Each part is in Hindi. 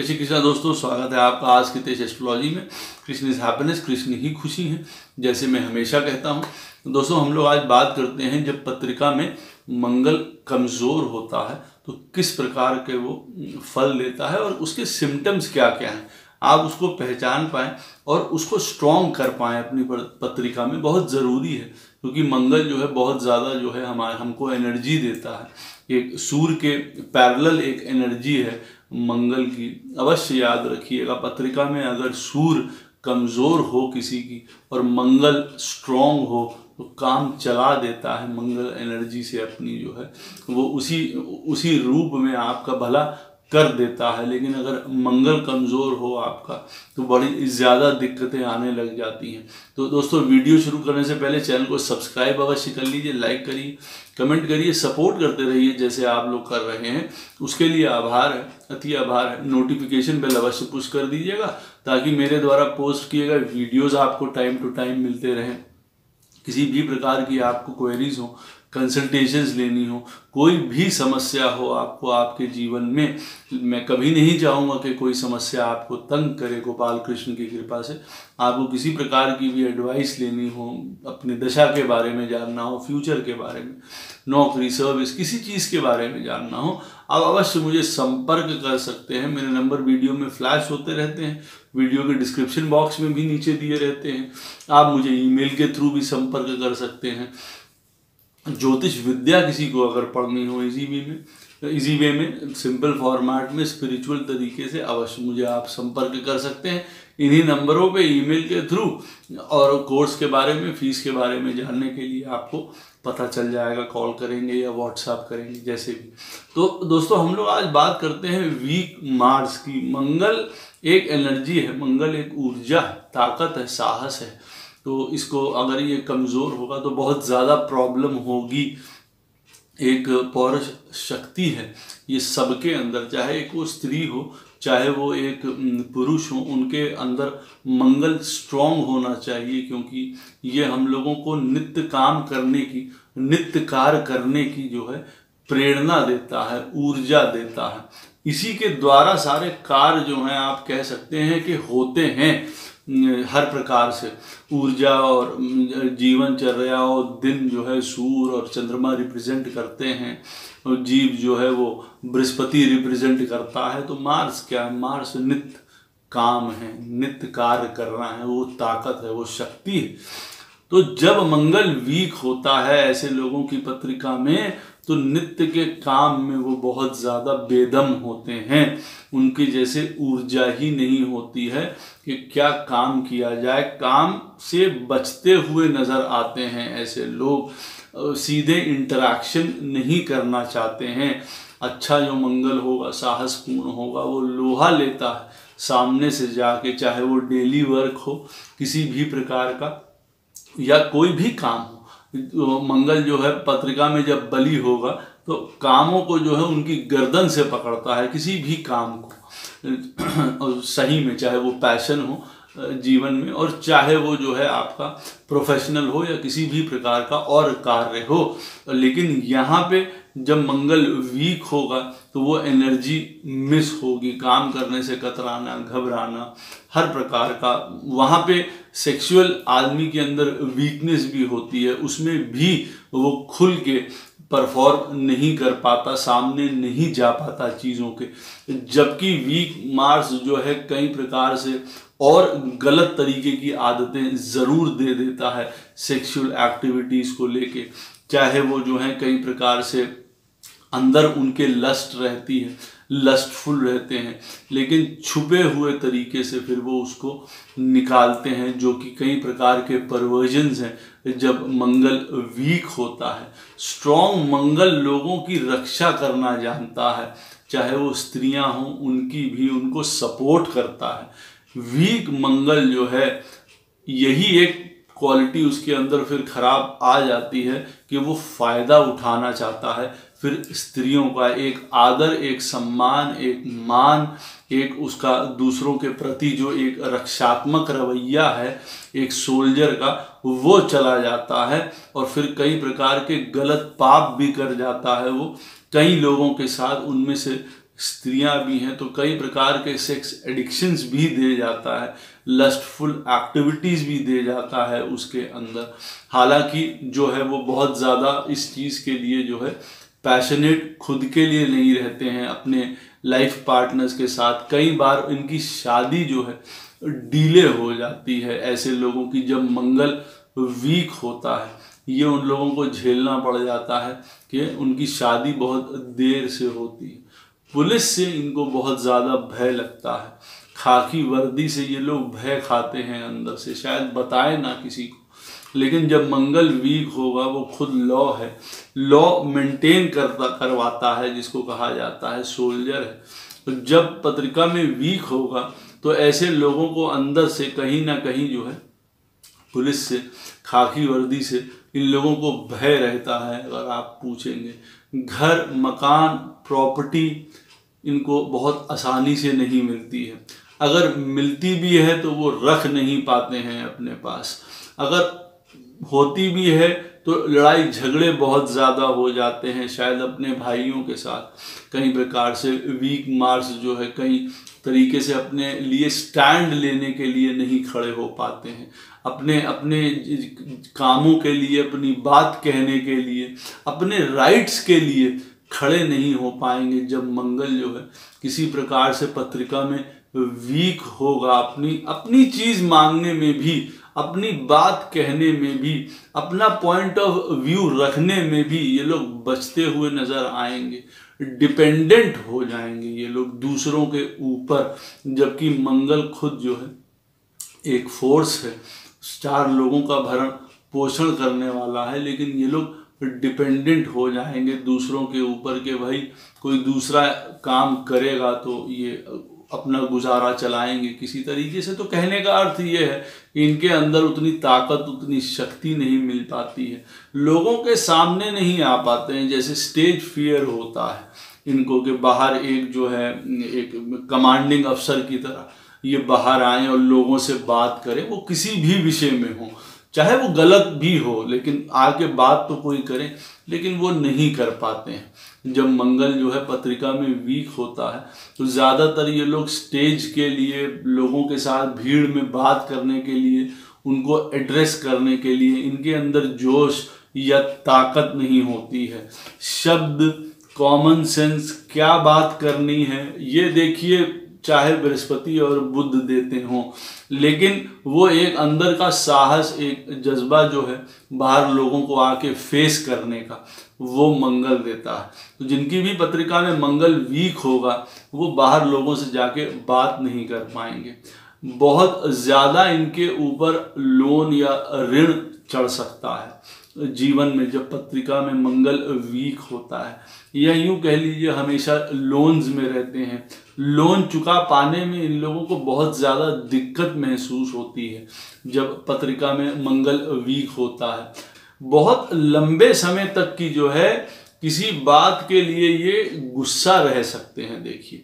जय श्री कृष्णा दोस्तों, स्वागत है आपका आज के तेज एस्ट्रोलॉजी में। कृष्ण इज हैप्पीनेस, कृष्ण ही खुशी है, जैसे मैं हमेशा कहता हूँ। तो दोस्तों हम लोग आज बात करते हैं जब पत्रिका में मंगल कमज़ोर होता है तो किस प्रकार के वो फल लेता है और उसके सिम्टम्स क्या क्या हैं, आप उसको पहचान पाएँ और उसको स्ट्रॉन्ग कर पाएँ अपनी पत्रिका में, बहुत ज़रूरी है। क्योंकि मंगल जो है बहुत ज़्यादा जो है हमको एनर्जी देता है। एक सूर्य के पैरेलल एक एनर्जी है मंगल की, अवश्य याद रखिएगा। पत्रिका में अगर सूर्य कमज़ोर हो किसी की और मंगल स्ट्रॉन्ग हो तो काम चला देता है। मंगल एनर्जी से अपनी जो है वो उसी रूप में आपका भला कर देता है। लेकिन अगर मंगल कमज़ोर हो आपका तो बड़ी ज़्यादा दिक्कतें आने लग जाती हैं। तो दोस्तों वीडियो शुरू करने से पहले चैनल को सब्सक्राइब अवश्य कर लीजिए, लाइक करिए, कमेंट करिए, सपोर्ट करते रहिए जैसे आप लोग कर रहे हैं। उसके लिए आभार है, अति आभार है। नोटिफिकेशन बेल अवश्य पुश कर दीजिएगा ताकि मेरे द्वारा पोस्ट किए गए वीडियोज़ आपको टाइम टू टाइम मिलते रहें। किसी भी प्रकार की आपको क्वेरीज हो, कंसल्टेशंस लेनी हो, कोई भी समस्या हो आपको आपके जीवन में, मैं कभी नहीं चाहूँगा कि कोई समस्या आपको तंग करे। गोपाल कृष्ण की कृपा से आपको किसी प्रकार की भी एडवाइस लेनी हो, अपनी दशा के बारे में जानना हो, फ्यूचर के बारे में, नौकरी, सर्विस, किसी चीज़ के बारे में जानना हो, आप अवश्य मुझे संपर्क कर सकते हैं। मेरे नंबर वीडियो में फ्लैश होते रहते हैं, वीडियो के डिस्क्रिप्शन बॉक्स में भी नीचे दिए रहते हैं। आप मुझे ईमेल के थ्रू भी संपर्क कर सकते हैं। ज्योतिष विद्या किसी को अगर पढ़नी हो इजी वे में, सिंपल फॉर्मेट में, स्पिरिचुअल तरीके से, अवश्य मुझे आप संपर्क कर सकते हैं इन्हीं नंबरों पे, ईमेल के थ्रू। और कोर्स के बारे में, फीस के बारे में जानने के लिए आपको पता चल जाएगा, कॉल करेंगे या व्हाट्सएप करेंगे, जैसे भी। तो दोस्तों हम लोग आज बात करते हैं वीक मार्स की। मंगल एक एनर्जी है, मंगल एक ऊर्जा है, ताकत है, साहस है। तो इसको अगर ये कमज़ोर होगा तो बहुत ज़्यादा प्रॉब्लम होगी। एक पौरुष शक्ति है ये सबके अंदर, चाहे एक वो स्त्री हो चाहे वो एक पुरुष हो, उनके अंदर मंगल स्ट्रॉन्ग होना चाहिए। क्योंकि ये हम लोगों को नित्य काम करने की, नित्य कार्य करने की जो है प्रेरणा देता है, ऊर्जा देता है। इसी के द्वारा सारे कार्य जो हैं आप कह सकते हैं कि होते हैं। हर प्रकार से ऊर्जा और जीवनचर्या और दिन जो है सूर्य और चंद्रमा रिप्रेजेंट करते हैं, और जीव जो है वो बृहस्पति रिप्रेजेंट करता है। तो मार्स क्या है? मार्स नित्य काम है, नित्य कार्य करना है, वो ताकत है, वो शक्ति है। तो जब मंगल वीक होता है ऐसे लोगों की पत्रिका में तो नित्य के काम में वो बहुत ज़्यादा बेदम होते हैं। उनकी जैसे ऊर्जा ही नहीं होती है कि क्या काम किया जाए, काम से बचते हुए नज़र आते हैं ऐसे लोग। सीधे इंटरेक्शन नहीं करना चाहते हैं। अच्छा जो मंगल होगा, साहसपूर्ण होगा, वो लोहा लेता है सामने से जाके, चाहे वो डेली वर्क हो किसी भी प्रकार का या कोई भी काम हो। मंगल जो है पत्रिका में जब बली होगा तो कामों को जो है उनकी गर्दन से पकड़ता है, किसी भी काम को। और सही में चाहे वो पैशन हो जीवन में, और चाहे वो जो है आपका प्रोफेशनल हो या किसी भी प्रकार का और कार्य हो। लेकिन यहाँ पे जब मंगल वीक होगा तो वो एनर्जी मिस होगी, काम करने से कतराना, घबराना, हर प्रकार का। वहाँ पे सेक्सुअल आदमी के अंदर वीकनेस भी होती है, उसमें भी वो खुल के परफॉर्म नहीं कर पाता, सामने नहीं जा पाता चीज़ों के। जबकि वीक मार्स जो है कई प्रकार से और गलत तरीके की आदतें ज़रूर दे देता है सेक्सुअल एक्टिविटीज़ को लेके। चाहे वो जो है कई प्रकार से अंदर उनके लस्ट रहती है, लस्टफुल रहते हैं, लेकिन छुपे हुए तरीके से फिर वो उसको निकालते हैं, जो कि कई प्रकार के परवर्जन्स हैं जब मंगल वीक होता है। स्ट्रॉन्ग मंगल लोगों की रक्षा करना जानता है, चाहे वो स्त्रियां हों उनकी भी, उनको सपोर्ट करता है। वीक मंगल जो है, यही एक क्वालिटी उसके अंदर फिर खराब आ जाती है कि वो फ़ायदा उठाना चाहता है। फिर स्त्रियों का एक आदर, एक सम्मान, एक मान, एक उसका दूसरों के प्रति जो एक रक्षात्मक रवैया है एक सोल्जर का, वो चला जाता है। और फिर कई प्रकार के गलत पाप भी कर जाता है वो कई लोगों के साथ। उनमें से स्त्रियां भी हैं तो कई प्रकार के सेक्स एडिक्शंस भी दे जाता है, लस्टफुल एक्टिविटीज़ भी दे जाता है उसके अंदर। हालांकि जो है वो बहुत ज़्यादा इस चीज़ के लिए जो है पैशनेट खुद के लिए नहीं रहते हैं, अपने लाइफ पार्टनर्स के साथ। कई बार इनकी शादी जो है डिले हो जाती है ऐसे लोगों की, जब मंगल वीक होता है। ये उन लोगों को झेलना पड़ जाता है कि उनकी शादी बहुत देर से होती है। पुलिस से इनको बहुत ज़्यादा भय लगता है, खाकी वर्दी से ये लोग भय खाते हैं अंदर से, शायद बताए ना किसी को। लेकिन जब मंगल वीक होगा, वो खुद लॉ है, लॉ मेंटेन करवाता है, जिसको कहा जाता है सोल्जर है। तो जब पत्रिका में वीक होगा तो ऐसे लोगों को अंदर से कहीं ना कहीं जो है पुलिस से, खाकी वर्दी से इन लोगों को भय रहता है। अगर आप पूछेंगे, घर, मकान, प्रॉपर्टी इनको बहुत आसानी से नहीं मिलती है। अगर मिलती भी है तो वो रख नहीं पाते हैं अपने पास। अगर होती भी है तो लड़ाई झगड़े बहुत ज़्यादा हो जाते हैं, शायद अपने भाइयों के साथ। कई प्रकार से वीक मार्स जो है कई तरीके से अपने लिए स्टैंड लेने के लिए नहीं खड़े हो पाते हैं, अपने अपने कामों के लिए, अपनी बात कहने के लिए, अपने राइट्स के लिए खड़े नहीं हो पाएंगे जब मंगल जो है किसी प्रकार से पत्रिका में वीक होगा। अपनी चीज़ मांगने में भी, अपनी बात कहने में भी, अपना पॉइंट ऑफ व्यू रखने में भी ये लोग बचते हुए नजर आएंगे। डिपेंडेंट हो जाएंगे ये लोग दूसरों के ऊपर, जबकि मंगल खुद जो है एक फोर्स है, 4 लोगों का भरण पोषण करने वाला है। लेकिन ये लोग डिपेंडेंट हो जाएंगे दूसरों के ऊपर कि भाई कोई दूसरा काम करेगा तो ये अपना गुजारा चलाएंगे किसी तरीके से। तो कहने का अर्थ ये है कि इनके अंदर उतनी ताकत, उतनी शक्ति नहीं मिल पाती है, लोगों के सामने नहीं आ पाते हैं। जैसे स्टेज फियर होता है इनको कि बाहर एक जो है एक कमांडिंग अफसर की तरह ये बाहर आए और लोगों से बात करें, वो किसी भी विषय में हो, चाहे वो गलत भी हो, लेकिन आके बात तो कोई करे, लेकिन वो नहीं कर पाते हैं। जब मंगल जो है पत्रिका में वीक होता है तो ज़्यादातर ये लोग स्टेज के लिए, लोगों के साथ भीड़ में बात करने के लिए, उनको एड्रेस करने के लिए इनके अंदर जोश या ताकत नहीं होती है। शब्द, कॉमन सेंस, क्या बात करनी है, ये देखिए चाहे बृहस्पति और बुध देते हों, लेकिन वो एक अंदर का साहस, एक जज्बा जो है बाहर लोगों को आके फेस करने का, वो मंगल देता है। तो जिनकी भी पत्रिका में मंगल वीक होगा वो बाहर लोगों से जाके बात नहीं कर पाएंगे। बहुत ज़्यादा इनके ऊपर लोन या ऋण चढ़ सकता है जीवन में जब पत्रिका में मंगल वीक होता है, या यूं कह लीजिए हमेशा लोन्स में रहते हैं। लोन चुका पाने में इन लोगों को बहुत ज़्यादा दिक्कत महसूस होती है जब पत्रिका में मंगल वीक होता है। बहुत लंबे समय तक की जो है किसी बात के लिए ये गुस्सा रह सकते हैं। देखिए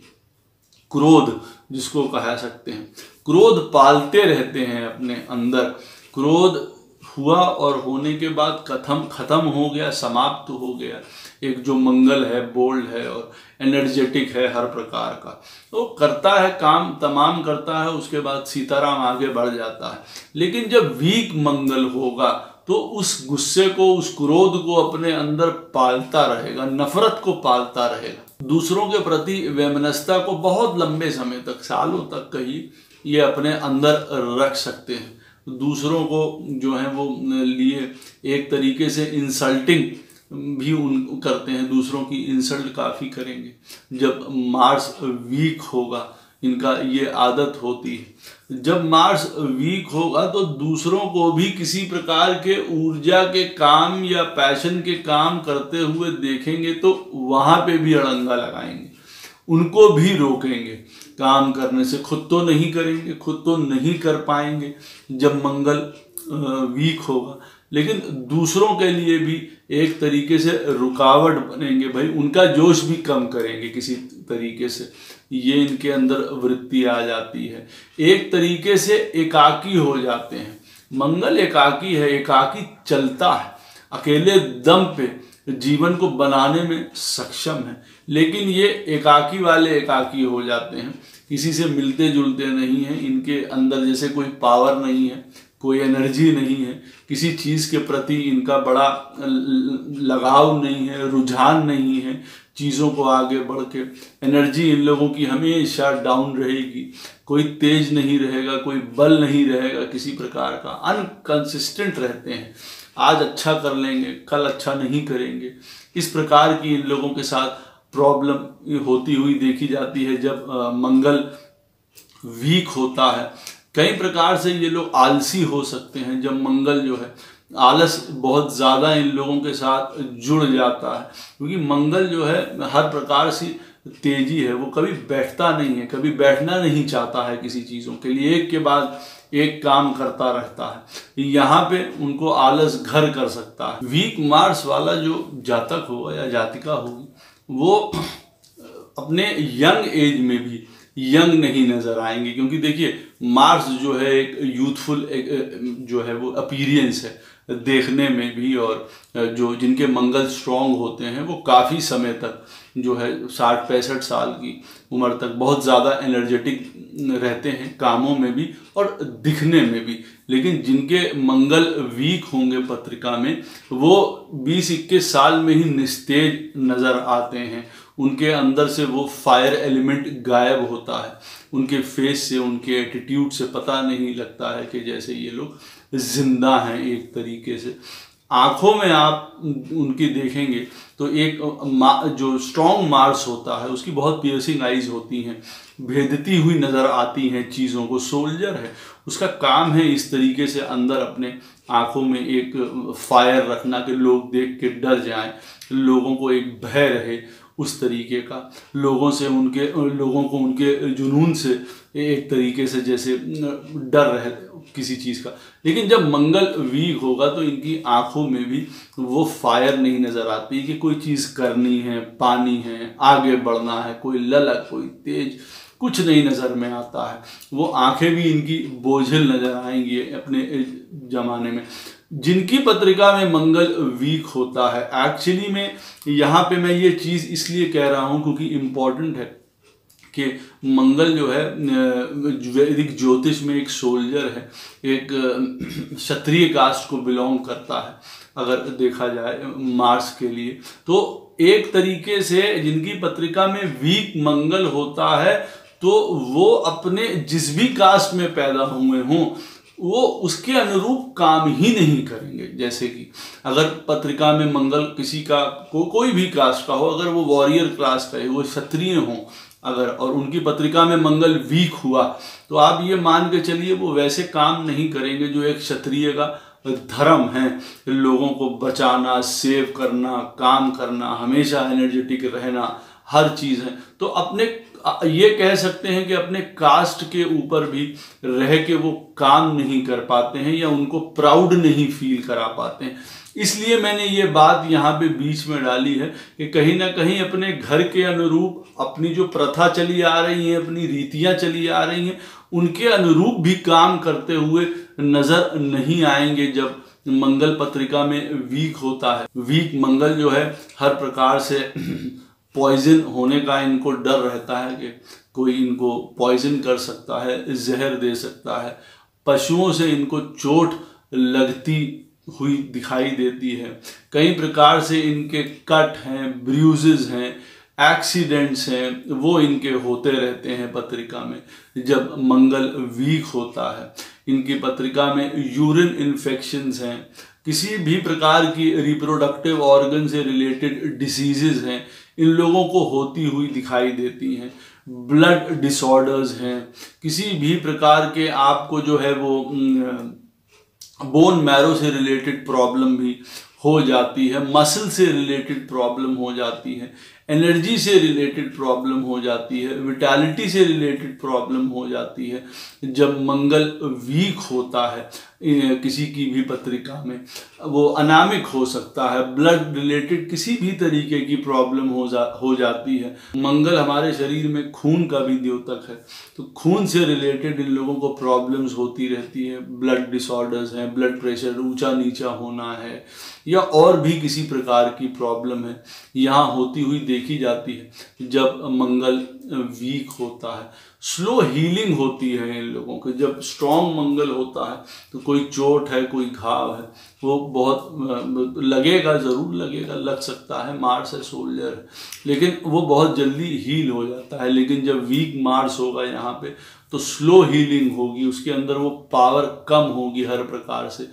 क्रोध जिसको कह सकते हैं, क्रोध पालते रहते हैं अपने अंदर। क्रोध हुआ और होने के बाद खत्म हो गया, समाप्त हो गया। एक जो मंगल है बोल्ड है और एनर्जेटिक है हर प्रकार का, तो करता है काम तमाम करता है, उसके बाद सीताराम आगे बढ़ जाता है। लेकिन जब वीक मंगल होगा तो उस गुस्से को, उस क्रोध को अपने अंदर पालता रहेगा, नफरत को पालता रहेगा, दूसरों के प्रति वैमनस्यता को बहुत लंबे समय तक, सालों तक कहीं ये अपने अंदर रख सकते हैं। दूसरों को जो है वो लिए एक तरीके से इंसल्टिंग भी उन करते हैं, दूसरों की इंसल्ट काफ़ी करेंगे। जब मार्स वीक होगा इनका ये आदत होती है। जब मार्स वीक होगा तो दूसरों को भी किसी प्रकार के ऊर्जा के काम या पैशन के काम करते हुए देखेंगे तो वहाँ पे भी अड़ंगा लगाएंगे, उनको भी रोकेंगे काम करने से। खुद तो नहीं करेंगे, खुद तो नहीं कर पाएंगे जब मंगल वीक होगा, लेकिन दूसरों के लिए भी एक तरीके से रुकावट बनेंगे। भाई उनका जोश भी कम करेंगे किसी तरीके से, ये इनके अंदर वृत्ति आ जाती है। एक तरीके से एकाकी हो जाते हैं। मंगल एकाकी है, एकाकी चलता है, अकेले दम पे जीवन को बनाने में सक्षम है। लेकिन ये एकाकी वाले एकाकी हो जाते हैं, किसी से मिलते जुलते नहीं हैं, इनके अंदर जैसे कोई पावर नहीं है, कोई एनर्जी नहीं है, किसी चीज़ के प्रति इनका बड़ा लगाव नहीं है, रुझान नहीं है, चीज़ों को आगे बढ़ के एनर्जी इन लोगों की हमेशा डाउन रहेगी, कोई तेज नहीं रहेगा, कोई बल नहीं रहेगा, किसी प्रकार का अनकंसिस्टेंट रहते हैं। आज अच्छा कर लेंगे, कल अच्छा नहीं करेंगे। इस प्रकार की इन लोगों के साथ प्रॉब्लम होती हुई देखी जाती है जब मंगल वीक होता है। कई प्रकार से ये लोग आलसी हो सकते हैं जब मंगल जो है, आलस बहुत ज़्यादा इन लोगों के साथ जुड़ जाता है, क्योंकि मंगल जो है हर प्रकार से तेजी है, वो कभी बैठता नहीं है, कभी बैठना नहीं चाहता है किसी चीज़ों के लिए, एक के बाद एक काम करता रहता है। यहाँ पे उनको आलस घर कर सकता है। वीक मार्स वाला जो जातक होगा या जातिका होगी, वो अपने यंग एज में भी यंग नहीं नजर आएंगे, क्योंकि देखिए मार्स जो है एक यूथफुल जो है वो अपीरियंस है देखने में भी, और जो जिनके मंगल स्ट्रांग होते हैं वो काफ़ी समय तक जो है 60-65 साल की उम्र तक बहुत ज़्यादा एनर्जेटिक रहते हैं, कामों में भी और दिखने में भी। लेकिन जिनके मंगल वीक होंगे पत्रिका में, वो 20-21 साल में ही निस्तेज नज़र आते हैं, उनके अंदर से वो फायर एलिमेंट गायब होता है, उनके फेस से, उनके एटीट्यूड से पता नहीं लगता है कि जैसे ये लोग जिंदा हैं एक तरीके से। आंखों में आप उनकी देखेंगे तो एक जो स्ट्रॉन्ग मार्स होता है उसकी बहुत पियर्सिंग आइज होती हैं, भेदती हुई नज़र आती हैं चीज़ों को। सोल्जर है, उसका काम है इस तरीके से अंदर अपने आंखों में एक फायर रखना कि लोग देख के डर जाएं, लोगों को एक भय रहे, उस तरीके का, लोगों को उनके जुनून से एक तरीके से जैसे डर रहे किसी चीज़ का। लेकिन जब मंगल वीक होगा तो इनकी आंखों में भी वो फायर नहीं नज़र आती कि कोई चीज़ करनी है, पानी है, आगे बढ़ना है, कोई ललक, कोई तेज, कुछ नहीं नज़र में आता है। वो आंखें भी इनकी बोझिल नज़र आएंगी अपने ज़माने में। जिनकी पत्रिका में मंगल वीक होता है, एक्चुअली में यहाँ पे मैं ये चीज़ इसलिए कह रहा हूँ क्योंकि इम्पॉर्टेंट है कि मंगल जो है वैदिक ज्योतिष में एक सोल्जर है, एक क्षत्रिय कास्ट को बिलोंग करता है अगर देखा जाए मार्स के लिए। तो एक तरीके से जिनकी पत्रिका में वीक मंगल होता है तो वो अपने जिस भी कास्ट में पैदा हुए हों वो उसके अनुरूप काम ही नहीं करेंगे। जैसे कि अगर पत्रिका में मंगल किसी का कोई भी कास्ट का हो, अगर वो वॉरियर क्लास का है, वो क्षत्रिय हों अगर, और उनकी पत्रिका में मंगल वीक हुआ तो आप ये मान के चलिए वो वैसे काम नहीं करेंगे जो एक क्षत्रिय का धर्म है, लोगों को बचाना, सेव करना, काम करना, हमेशा एनर्जेटिक रहना, हर चीज़ है। तो अपने ये कह सकते हैं कि अपने कास्ट के ऊपर भी रह के वो काम नहीं कर पाते हैं या उनको प्राउड नहीं फील करा पाते हैं। इसलिए मैंने ये बात यहाँ पे बीच में डाली है कि कहीं ना कहीं अपने घर के अनुरूप अपनी जो प्रथा चली आ रही है, अपनी रीतियाँ चली आ रही हैं, उनके अनुरूप भी काम करते हुए नजर नहीं आएंगे जब मंगल पत्रिका में वीक होता है। वीक मंगल जो है हर प्रकार से पॉइजन होने का इनको डर रहता है कि कोई इनको पॉइजन कर सकता है, जहर दे सकता है, पशुओं से इनको चोट लगती हुई दिखाई देती है, कई प्रकार से इनके कट हैं, ब्रूजेस हैं, एक्सीडेंट्स हैं, वो इनके होते रहते हैं पत्रिका में जब मंगल वीक होता है। इनकी पत्रिका में यूरिन इन्फेक्शंस हैं, किसी भी प्रकार की रिप्रोडक्टिव ऑर्गन से रिलेटेड डिसीजेज हैं, इन लोगों को होती हुई दिखाई देती हैं। ब्लड डिसऑर्डर्स हैं, किसी भी प्रकार के आपको जो है वो बोन मैरो से रिलेटेड प्रॉब्लम भी हो जाती है, मसल से रिलेटेड प्रॉब्लम हो जाती है, एनर्जी से रिलेटेड प्रॉब्लम हो जाती है, विटालिटी से रिलेटेड प्रॉब्लम हो जाती है। जब मंगल वीक होता है किसी की भी पत्रिका में, वो अनामिक हो सकता है, ब्लड रिलेटेड किसी भी तरीके की प्रॉब्लम हो जाती है। मंगल हमारे शरीर में खून का भी द्योतक है, तो खून से रिलेटेड इन लोगों को प्रॉब्लम्स होती रहती है। ब्लड डिसऑर्डर्स हैं, ब्लड प्रेशर ऊंचा नीचा होना है, या और भी किसी प्रकार की प्रॉब्लम है यहाँ होती हुई देखी जाती है जब मंगल वीक होता है। स्लो हीलिंग होती है इन लोगों के। जब स्ट्रॉन्ग मंगल होता है तो कोई चोट है, कोई घाव है, वो बहुत लगेगा, ज़रूर लगेगा, लग सकता है, मार्स है, सोल्जर है, लेकिन वो बहुत जल्दी हील हो जाता है। लेकिन जब वीक मार्स होगा यहाँ पे तो स्लो हीलिंग होगी, उसके अंदर वो पावर कम होगी हर प्रकार से।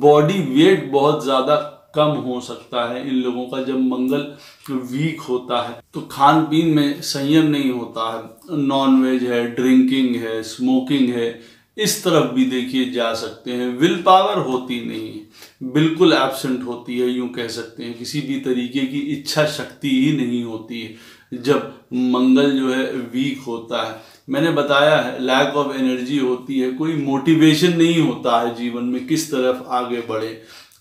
बॉडी वेट बहुत ज़्यादा कम हो सकता है इन लोगों का जब मंगल वीक होता है। तो खान पीन में संयम नहीं होता है, नॉन वेज है, ड्रिंकिंग है, स्मोकिंग है, इस तरफ भी देखिए जा सकते हैं। विल पावर होती नहीं है, बिल्कुल एब्सेंट होती है, यूं कह सकते हैं। किसी भी तरीके की इच्छा शक्ति ही नहीं होती है जब मंगल जो है वीक होता है। मैंने बताया है लैक ऑफ एनर्जी होती है, कोई मोटिवेशन नहीं होता है जीवन में, किस तरफ आगे बढ़े,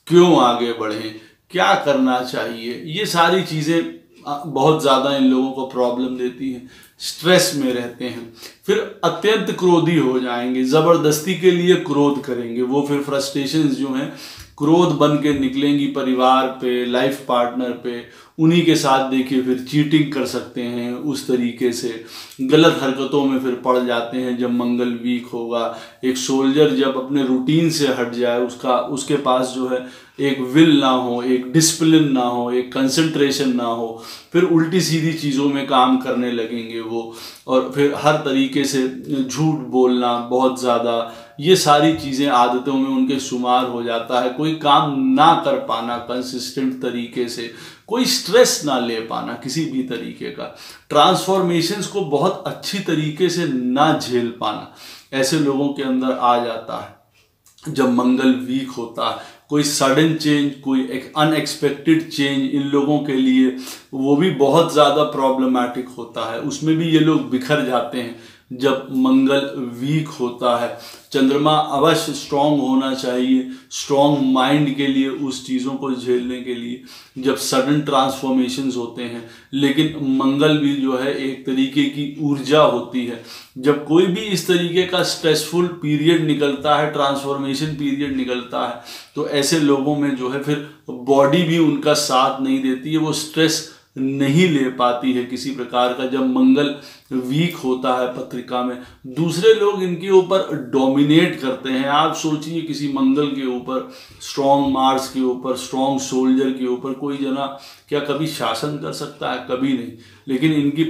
क्यों आगे बढ़ें, क्या करना चाहिए, ये सारी चीज़ें बहुत ज़्यादा इन लोगों को प्रॉब्लम देती हैं। स्ट्रेस में रहते हैं, फिर अत्यंत क्रोधी हो जाएंगे, ज़बरदस्ती के लिए क्रोध करेंगे। वो फिर फ्रस्ट्रेशंस जो हैं क्रोध बन के निकलेंगी परिवार पे, लाइफ पार्टनर पे। उन्हीं के साथ देखिए फिर चीटिंग कर सकते हैं, उस तरीके से गलत हरकतों में फिर पड़ जाते हैं जब मंगल वीक होगा। एक सोल्जर जब अपने रूटीन से हट जाए, उसके पास जो है एक विल ना हो, एक डिसिप्लिन ना हो, एक कंसंट्रेशन ना हो, फिर उल्टी सीधी चीज़ों में काम करने लगेंगे वो, और फिर हर तरीके से झूठ बोलना बहुत ज़्यादा, ये सारी चीज़ें आदतों में उनके शुमार हो जाता है। कोई काम ना कर पाना कंसिस्टेंट तरीके से, कोई स्ट्रेस ना ले पाना किसी भी तरीके का, ट्रांसफॉर्मेशंस को बहुत अच्छी तरीके से ना झेल पाना, ऐसे लोगों के अंदर आ जाता है जब मंगल वीक होता है। कोई सडन चेंज, कोई एक अनएक्सपेक्टेड चेंज इन लोगों के लिए वो भी बहुत ज़्यादा प्रॉब्लमैटिक होता है, उसमें भी ये लोग बिखर जाते हैं जब मंगल वीक होता है। चंद्रमा अवश्य स्ट्रॉन्ग होना चाहिए, स्ट्रॉन्ग माइंड के लिए, उस चीज़ों को झेलने के लिए जब सडन ट्रांसफॉर्मेशंस होते हैं। लेकिन मंगल भी जो है एक तरीके की ऊर्जा होती है। जब कोई भी इस तरीके का स्ट्रेसफुल पीरियड निकलता है, ट्रांसफॉर्मेशन पीरियड निकलता है, तो ऐसे लोगों में जो है फिर बॉडी भी उनका साथ नहीं देती है, वो स्ट्रेस नहीं ले पाती है किसी प्रकार का। जब मंगल वीक होता है पत्रिका में, दूसरे लोग इनके ऊपर डोमिनेट करते हैं। आप सोचिए किसी मंगल के ऊपर, स्ट्रॉन्ग मार्स के ऊपर, स्ट्रॉन्ग सोल्जर के ऊपर कोई जना क्या कभी शासन कर सकता है? कभी नहीं। लेकिन जिनकी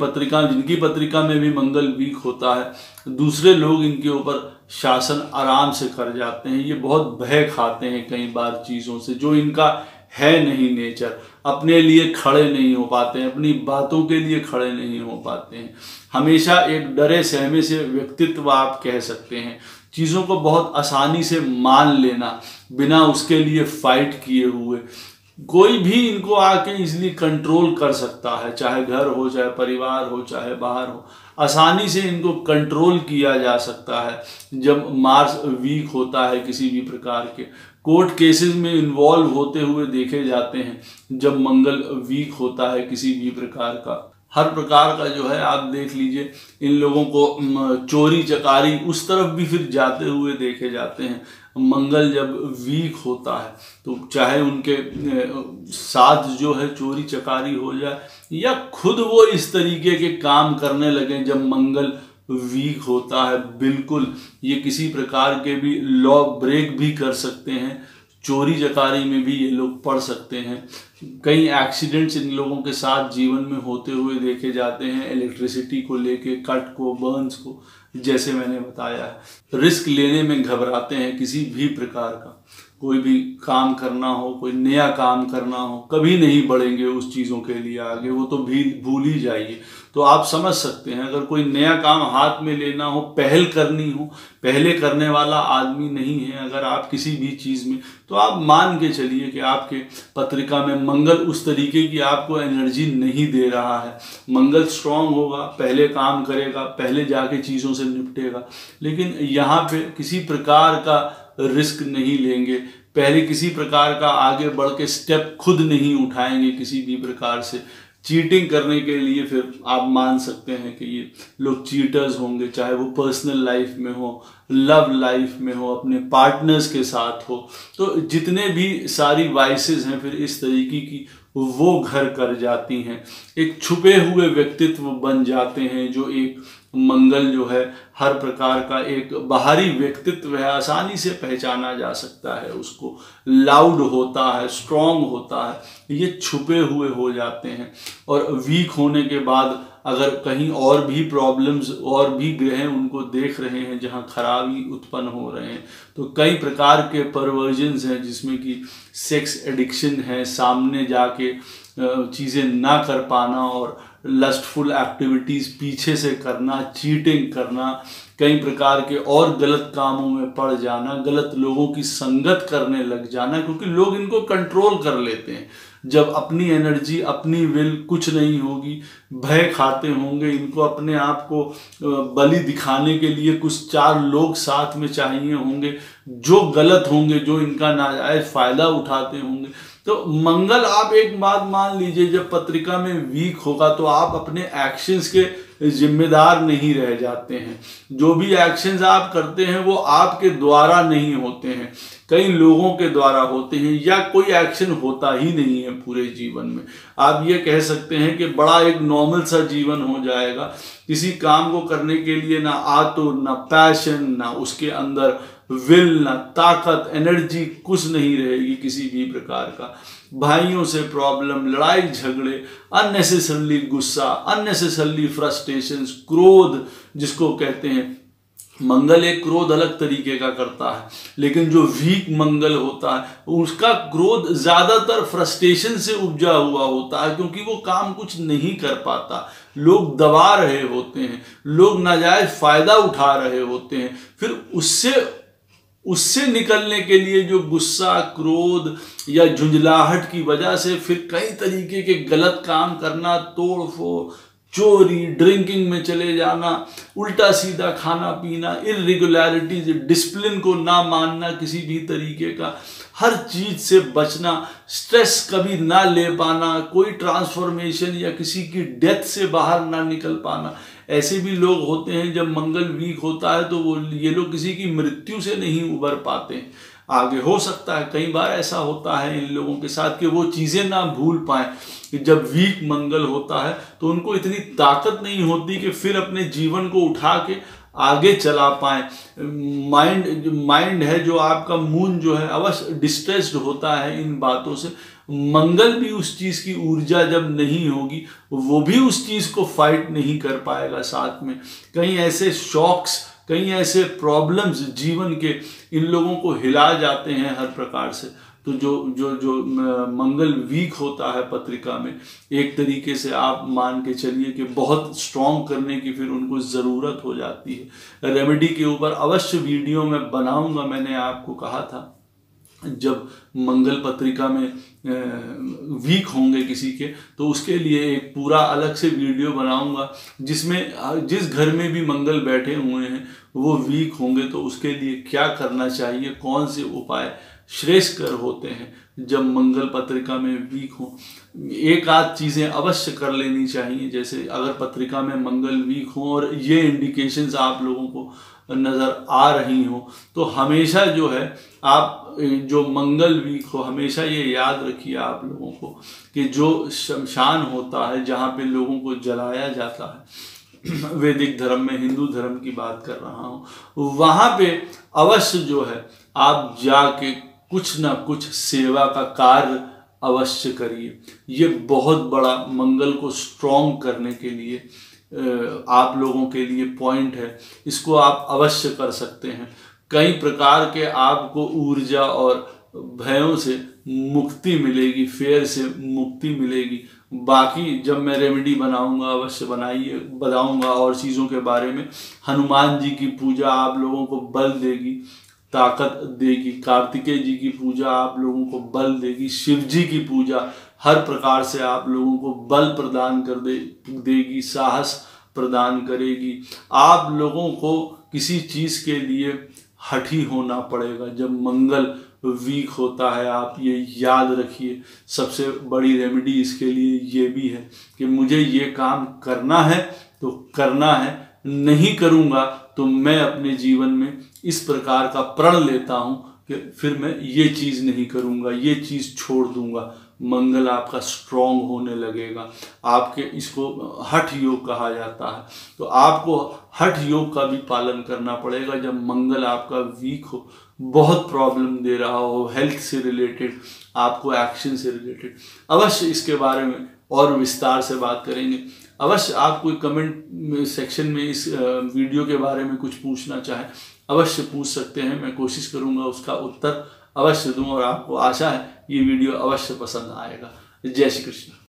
पत्रिका में भी मंगल वीक होता है, दूसरे लोग इनके ऊपर शासन आराम से कर जाते हैं। ये बहुत भय खाते हैं कई बार चीज़ों से, जो इनका है नहीं नेचर। अपने लिए खड़े नहीं हो पाते हैं, अपनी बातों के लिए खड़े नहीं हो पाते हैं। हमेशा एक डरे सहमे से व्यक्तित्व आप कह सकते हैं। चीज़ों को बहुत आसानी से मान लेना, बिना उसके लिए फाइट किए हुए। कोई भी इनको आके इजीली कंट्रोल कर सकता है, चाहे घर हो, चाहे परिवार हो, चाहे बाहर हो। आसानी से इनको कंट्रोल किया जा सकता है जब मार्स वीक होता है। किसी भी प्रकार के कोर्ट केसेस में इन्वॉल्व होते हुए देखे जाते हैं जब मंगल वीक होता है किसी भी प्रकार का। हर प्रकार का जो है आप देख लीजिए, इन लोगों को चोरी चकारी उस तरफ भी फिर जाते हुए देखे जाते हैं। मंगल जब वीक होता है तो चाहे उनके साथ जो है चोरी चकारी हो जाए, या खुद वो इस तरीके के काम करने लगे जब मंगल वीक होता है, बिल्कुल ये किसी प्रकार के भी लॉ ब्रेक भी कर सकते हैं। चोरी चकारी में भी ये लोग पड़ सकते हैं। कई एक्सीडेंट्स इन लोगों के साथ जीवन में होते हुए देखे जाते हैं, इलेक्ट्रिसिटी को लेके, कट को, बर्न्स को, जैसे मैंने बताया है। रिस्क लेने में घबराते हैं किसी भी प्रकार का। कोई भी काम करना हो, कोई नया काम करना हो, कभी नहीं बढ़ेंगे उस चीज़ों के लिए आगे, वो तो भी भूल ही जाइए। तो आप समझ सकते हैं, अगर कोई नया काम हाथ में लेना हो, पहल करनी हो, पहले करने वाला आदमी नहीं है अगर आप किसी भी चीज़ में, तो आप मान के चलिए कि आपके पत्रिका में मंगल उस तरीके की आपको एनर्जी नहीं दे रहा है। मंगल स्ट्रांग होगा, पहले काम करेगा, पहले जाके चीज़ों से निपटेगा, लेकिन यहाँ पे किसी प्रकार का रिस्क नहीं लेंगे, पहले किसी प्रकार का आगे बढ़ के स्टेप खुद नहीं उठाएंगे किसी भी प्रकार से। चीटिंग करने के लिए फिर आप मान सकते हैं कि ये लोग चीटर्स होंगे, चाहे वो पर्सनल लाइफ में हो, लव लाइफ में हो, अपने पार्टनर्स के साथ हो। तो जितने भी सारी वाइसेस हैं फिर इस तरीके की वो घर कर जाती हैं, एक छुपे हुए व्यक्तित्व बन जाते हैं। जो एक मंगल जो है हर प्रकार का एक बाहरी व्यक्तित्व है, आसानी से पहचाना जा सकता है उसको, लाउड होता है, स्ट्रांग होता है, ये छुपे हुए हो जाते हैं। और वीक होने के बाद अगर कहीं और भी प्रॉब्लम्स और भी ग्रह उनको देख रहे हैं जहां खराबी उत्पन्न हो रहे हैं, तो कई प्रकार के परवर्जन्स हैं जिसमें कि सेक्स एडिक्शन है, सामने जाके चीज़ें ना कर पाना और लस्टफुल एक्टिविटीज़ पीछे से करना, चीटिंग करना, कई प्रकार के और गलत कामों में पड़ जाना, गलत लोगों की संगत करने लग जाना, क्योंकि लोग इनको कंट्रोल कर लेते हैं। जब अपनी एनर्जी, अपनी विल कुछ नहीं होगी, भय खाते होंगे, इनको अपने आप को बलि दिखाने के लिए कुछ 4 लोग साथ में चाहिए होंगे जो गलत होंगे, जो इनका नाजायज फायदा उठाते होंगे। तो मंगल, आप एक बात मान लीजिए, जब पत्रिका में वीक होगा तो आप अपने एक्शंस के जिम्मेदार नहीं रह जाते हैं। जो भी एक्शंस आप करते हैं वो आपके द्वारा नहीं होते हैं, कई लोगों के द्वारा होते हैं, या कोई एक्शन होता ही नहीं है पूरे जीवन में। आप ये कह सकते हैं कि बड़ा एक नॉर्मल सा जीवन हो जाएगा, किसी काम को करने के लिए ना आतुर, ना पैशन, ना उसके अंदर विल, ना ताकत, एनर्जी, कुछ नहीं रहेगी किसी भी प्रकार का। भाइयों से प्रॉब्लम, लड़ाई झगड़े, अननेसेसरली गुस्सा, अननेसेसरली फ्रस्ट्रेशंस, क्रोध जिसको कहते हैं। मंगल एक क्रोध अलग तरीके का करता है, लेकिन जो वीक मंगल होता है उसका क्रोध ज्यादातर फ्रस्ट्रेशन से उपजा हुआ होता है, क्योंकि वो काम कुछ नहीं कर पाता, लोग दबा रहे होते हैं, लोग नाजायज फायदा उठा रहे होते हैं। फिर उससे निकलने के लिए जो गुस्सा, क्रोध या झुंझलाहट की वजह से फिर कई तरीके के गलत काम करना, तोड़ फोड़, चोरी, ड्रिंकिंग में चले जाना, उल्टा सीधा खाना पीना, इरेगुलरिटीज, डिसिप्लिन को ना मानना किसी भी तरीके का, हर चीज से बचना, स्ट्रेस कभी ना ले पाना, कोई ट्रांसफॉर्मेशन या किसी की डेथ से बाहर ना निकल पाना। ऐसे भी लोग होते हैं जब मंगल वीक होता है तो ये लोग किसी की मृत्यु से नहीं उबर पाते। आगे हो सकता है, कई बार ऐसा होता है इन लोगों के साथ कि वो चीज़ें ना भूल पाएं कि जब वीक मंगल होता है तो उनको इतनी ताकत नहीं होती कि फिर अपने जीवन को उठा के आगे चला पाए। माइंड है जो आपका, मून जो है अवश्य डिस्ट्रेस्ड होता है इन बातों से। मंगल भी उस चीज की ऊर्जा जब नहीं होगी वो भी उस चीज को फाइट नहीं कर पाएगा साथ में। कई ऐसे शॉक्स, कई ऐसे प्रॉब्लम्स जीवन के इन लोगों को हिला जाते हैं हर प्रकार से। तो जो मंगल वीक होता है पत्रिका में, एक तरीके से आप मान के चलिए कि बहुत स्ट्रॉन्ग करने की फिर उनको ज़रूरत हो जाती है। रेमेडी के ऊपर अवश्य वीडियो में बनाऊंगा, मैंने आपको कहा था जब मंगल पत्रिका में वीक होंगे किसी के तो उसके लिए एक पूरा अलग से वीडियो बनाऊंगा, जिसमें जिस घर में भी मंगल बैठे हुए हैं वो वीक होंगे तो उसके लिए क्या करना चाहिए, कौन से उपाय श्रेष्ठकर होते हैं जब मंगल पत्रिका में वीक हो। एक आध चीज़ें अवश्य कर लेनी चाहिए, जैसे अगर पत्रिका में मंगल वीक हो और ये इंडिकेशंस आप लोगों को नज़र आ रही हो तो हमेशा जो है आप जो मंगल वीक हो हमेशा ये याद रखिए आप लोगों को कि जो शमशान होता है जहाँ पे लोगों को जलाया जाता है, वैदिक धर्म में, हिंदू धर्म की बात कर रहा हूँ, वहाँ पे अवश्य जो है आप जाके कुछ ना कुछ सेवा का कार्य अवश्य करिए। ये बहुत बड़ा मंगल को स्ट्रॉन्ग करने के लिए आप लोगों के लिए पॉइंट है, इसको आप अवश्य कर सकते हैं। कई प्रकार के आपको ऊर्जा और भयों से मुक्ति मिलेगी, फेयर से मुक्ति मिलेगी। बाकी जब मैं रेमेडी बनाऊंगा अवश्य बताऊंगा और चीज़ों के बारे में। हनुमान जी की पूजा आप लोगों को बल देगी, ताकत देगी। कार्तिकेय जी की पूजा आप लोगों को बल देगी। शिव जी की पूजा हर प्रकार से आप लोगों को बल प्रदान देगी, साहस प्रदान करेगी। आप लोगों को किसी चीज़ के लिए हठी होना पड़ेगा जब मंगल वीक होता है, आप ये याद रखिए। सबसे बड़ी रेमेडी इसके लिए ये भी है कि मुझे ये काम करना है तो करना है, नहीं करूँगा तो मैं अपने जीवन में इस प्रकार का प्रण लेता हूँ कि फिर मैं ये चीज़ नहीं करूँगा, ये चीज़ छोड़ दूँगा। मंगल आपका स्ट्रॉन्ग होने लगेगा। आपके इसको हठ योग कहा जाता है, तो आपको हठ योग का भी पालन करना पड़ेगा जब मंगल आपका वीक हो, बहुत प्रॉब्लम दे रहा हो, हेल्थ से रिलेटेड, आपको एक्शन से रिलेटेड। अवश्य इसके बारे में और विस्तार से बात करेंगे। अवश्य आप कोई कमेंट सेक्शन में इस वीडियो के बारे में कुछ पूछना चाहें, अवश्य पूछ सकते हैं। मैं कोशिश करूंगा उसका उत्तर अवश्य दूं और आपको आशा है ये वीडियो अवश्य पसंद आएगा। जय श्री कृष्ण।